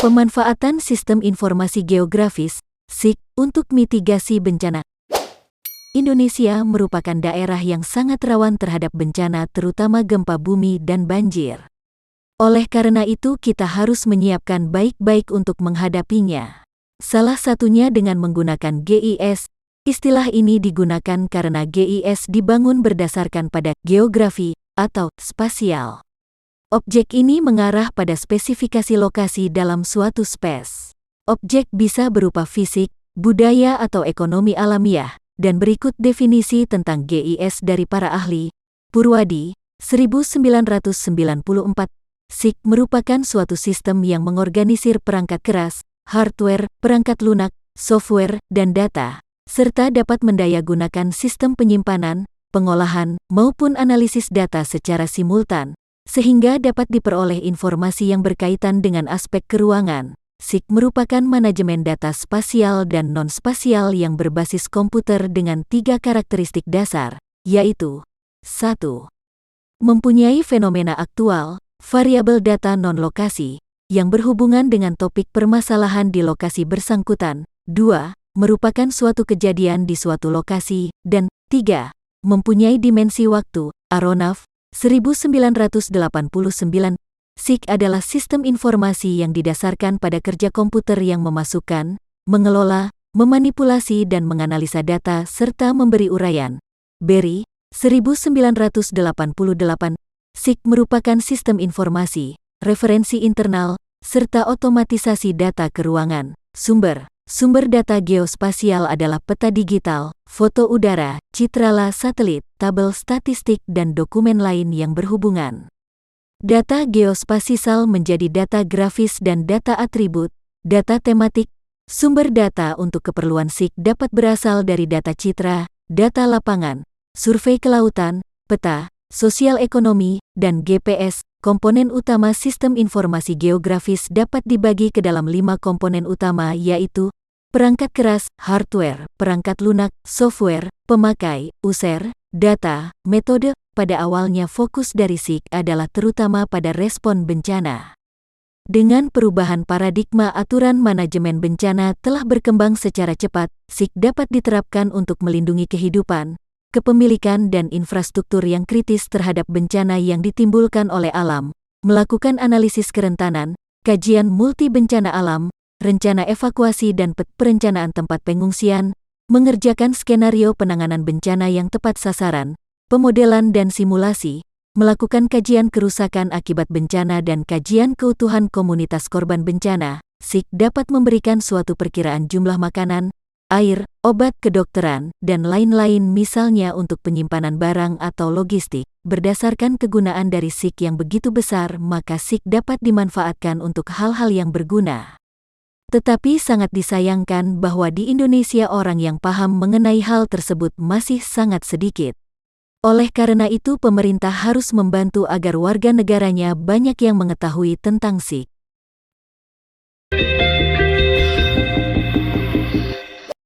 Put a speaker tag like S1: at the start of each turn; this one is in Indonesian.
S1: Pemanfaatan Sistem Informasi Geografis (SIG) untuk mitigasi bencana. Indonesia merupakan daerah yang sangat rawan terhadap bencana terutama gempa bumi dan banjir. Oleh karena itu kita harus menyiapkan baik-baik untuk menghadapinya. Salah satunya dengan menggunakan GIS. Istilah ini digunakan karena GIS dibangun berdasarkan pada geografi atau spasial. Objek ini mengarah pada spesifikasi lokasi dalam suatu space. Objek bisa berupa fisik, budaya atau ekonomi alamiah, dan berikut definisi tentang GIS dari para ahli. Purwadi, 1994. SIG merupakan suatu sistem yang mengorganisir perangkat keras, hardware, perangkat lunak, software, dan data, serta dapat mendayagunakan sistem penyimpanan, pengolahan, maupun analisis data secara simultan, sehingga dapat diperoleh informasi yang berkaitan dengan aspek keuangan. SIG merupakan manajemen data spasial dan non-spasial yang berbasis komputer dengan 3 karakteristik dasar, yaitu 1. Mempunyai fenomena aktual, variabel data non-lokasi, yang berhubungan dengan topik permasalahan di lokasi bersangkutan. 2. Merupakan suatu kejadian di suatu lokasi. Dan 3. Mempunyai dimensi waktu. Aronaf, 1989. SIG adalah sistem informasi yang didasarkan pada kerja komputer yang memasukkan, mengelola, memanipulasi dan menganalisa data serta memberi uraian. Berry, 1988. SIG merupakan sistem informasi, referensi internal, serta otomatisasi data keuangan. Sumber data geospasial adalah peta digital, foto udara, citrala satelit, tabel statistik dan dokumen lain yang berhubungan. Data geospasial menjadi data grafis dan data atribut, data tematik. Sumber data untuk keperluan SIG dapat berasal dari data citra, data lapangan, survei kelautan, peta, sosial ekonomi, dan GPS. Komponen utama sistem informasi geografis dapat dibagi ke dalam 5 komponen utama, yaitu perangkat keras, hardware, perangkat lunak, software, pemakai, user, data, metode. Pada awalnya fokus dari SIG adalah terutama pada respon bencana. Dengan perubahan paradigma, aturan manajemen bencana telah berkembang secara cepat. SIG dapat diterapkan untuk melindungi kehidupan, kepemilikan dan infrastruktur yang kritis terhadap bencana yang ditimbulkan oleh alam, melakukan analisis kerentanan, kajian multi bencana alam, rencana evakuasi dan perencanaan tempat pengungsian, mengerjakan skenario penanganan bencana yang tepat sasaran, pemodelan dan simulasi, melakukan kajian kerusakan akibat bencana dan kajian keutuhan komunitas korban bencana. SIG dapat memberikan suatu perkiraan jumlah makanan, air, obat kedokteran, dan lain-lain misalnya untuk penyimpanan barang atau logistik. Berdasarkan kegunaan dari SIG yang begitu besar, maka SIG dapat dimanfaatkan untuk hal-hal yang berguna. Tetapi sangat disayangkan bahwa di Indonesia orang yang paham mengenai hal tersebut masih sangat sedikit. Oleh karena itu pemerintah harus membantu agar warga negaranya banyak yang mengetahui tentang SIG.